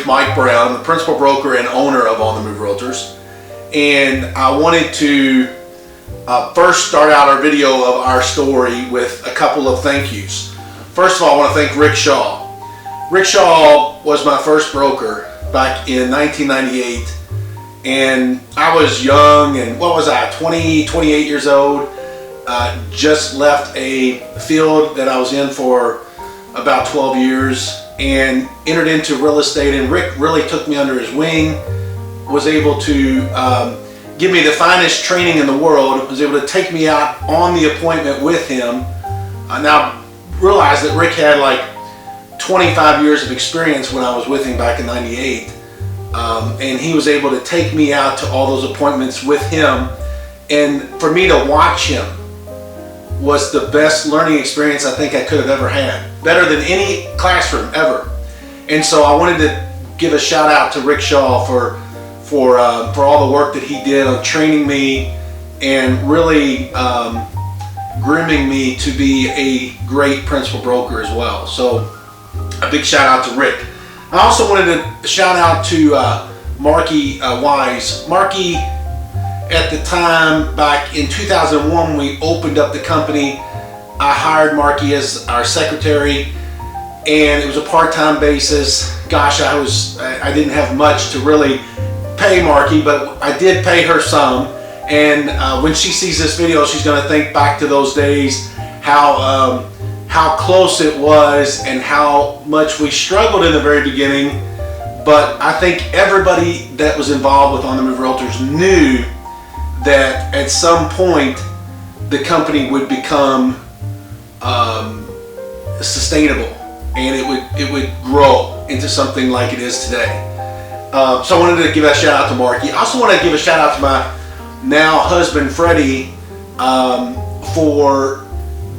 Mike Brown, the principal broker and owner of On the Move Realtors. And I wanted to first start out our video of our story with a couple of thank yous. First of all, I want to thank Rick Shaw. Rick Shaw was my first broker back in 1998. And I was young, and what was I, 28 years old. Just left a field that I was in for about 12 years and entered into real estate, and Rick really took me under his wing, was able to give me the finest training in the world, was able to take me out on the appointment with him. I now realized that Rick had like 25 years of experience when I was with him back in 98. And he was able to take me out to all those appointments with him, and for me to watch him was the best learning experience I think I could have ever had. Better than any classroom ever. And so I wanted to give a shout out to Rick Shaw for all the work that he did on training me and really grooming me to be a great principal broker as well. So a big shout out to Rick. I also wanted to shout out to Marky Wise. Marky, at the time, back in 2001, when we opened up the company, I hired Marky as our secretary, and it was a part-time basis. Gosh, I didn't have much to really pay Marky, but I did pay her some. And when she sees this video, she's going to think back to those days, how close it was and how much we struggled in the very beginning. But I think everybody that was involved with On the Move Realtors knew that at some point the company would become sustainable, and it would grow into something like it is today. So I wanted to give a shout out to Marky. I also want to give a shout out to my now husband Freddie for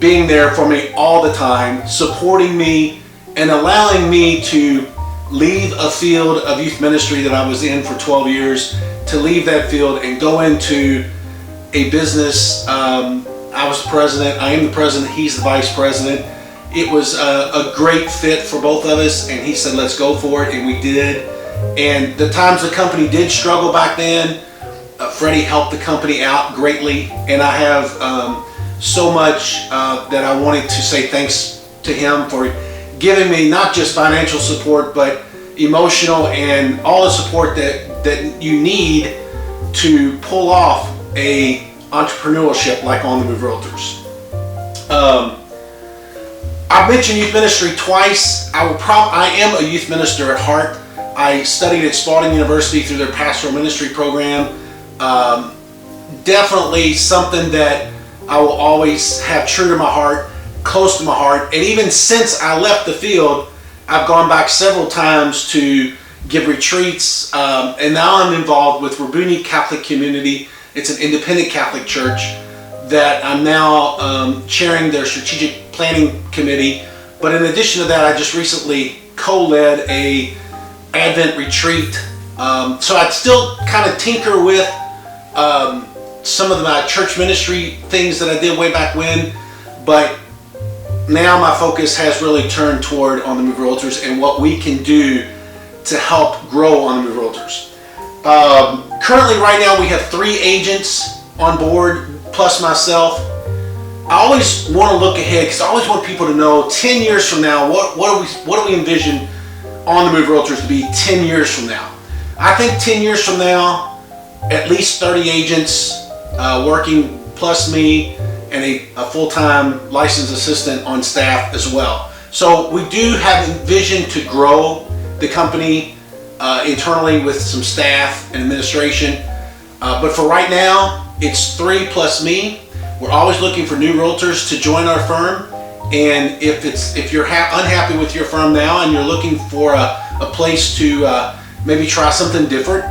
being there for me all the time, supporting me and allowing me to leave a field of youth ministry that I was in for 12 years, to leave that field and go into a business. I was the president, I am the president, he's the vice president. It was a great fit for both of us, and he said, let's go for it, and we did. And the times the company did struggle back then, Freddie helped the company out greatly, and I have so much that I wanted to say thanks to him for giving me not just financial support, but emotional and all the support that you need to pull off a entrepreneurship like On the Move Realtors. I've mentioned youth ministry twice. I am a youth minister at heart. I studied at Spalding University through their pastoral ministry program. Definitely something that I will always have true to my heart, close to my heart. And even since I left the field, I've gone back several times to give retreats, and now I'm involved with Rabuni Catholic Community. It's an independent Catholic church that I'm now chairing their strategic planning committee. But in addition to that, I just recently co-led a Advent retreat. So I'd still kind of tinker with some of my church ministry things that I did way back when, but now my focus has really turned toward On the Move Realtors and what we can do to help grow On the Move Realtors. Currently, right now, we have 3 agents on board, plus myself. I always want to look ahead, because I always want people to know 10 years from now, what do we envision On the Move Realtors to be 10 years from now. I think 10 years from now, at least 30 agents working, plus me, and a full-time licensed assistant on staff as well. So we do have a vision to grow the company internally with some staff and administration. But for right now, it's 3 plus me. We're always looking for new realtors to join our firm. And if you're unhappy with your firm now and you're looking for a place to maybe try something different,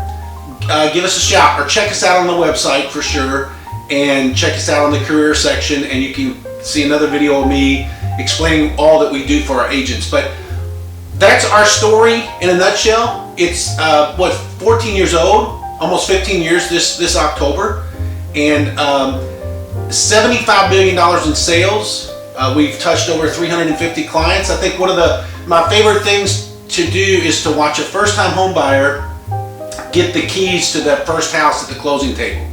give us a shout, or check us out on the website for sure, and check us out on the career section, and you can see another video of me explaining all that we do for our agents. But that's our story in a nutshell. It's 14 years old, almost 15 years this October, and $75 million in sales. We've touched over 350 clients. I think one of my favorite things to do is to watch a first-time home buyer get the keys to that first house at the closing table.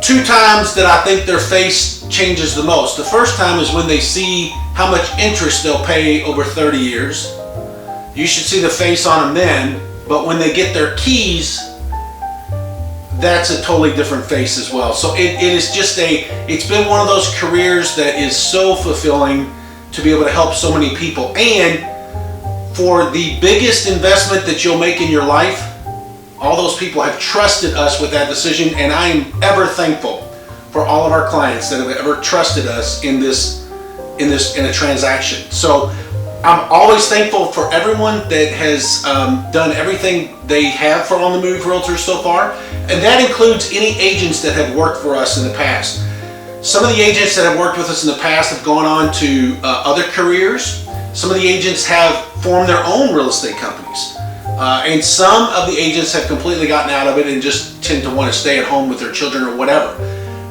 2 times that I think their face changes the most. The first time is when they see how much interest they'll pay over 30 years. You should see the face on them then, but when they get their keys, that's a totally different face as well. So it is just it's been one of those careers that is so fulfilling to be able to help so many people. And for the biggest investment that you'll make in your life, all those people have trusted us with that decision, and I am ever thankful for all of our clients that have ever trusted us in a transaction. So I'm always thankful for everyone that has done everything they have for On the Move Realtors so far, and that includes any agents that have worked for us in the past. Some of the agents that have worked with us in the past have gone on to other careers. Some of the agents have formed their own real estate companies. And some of the agents have completely gotten out of it and just tend to want to stay at home with their children or whatever.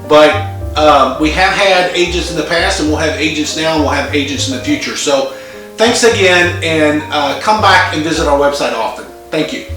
But we have had agents in the past, and we'll have agents now, and we'll have agents in the future. So thanks again, and come back and visit our website often. Thank you.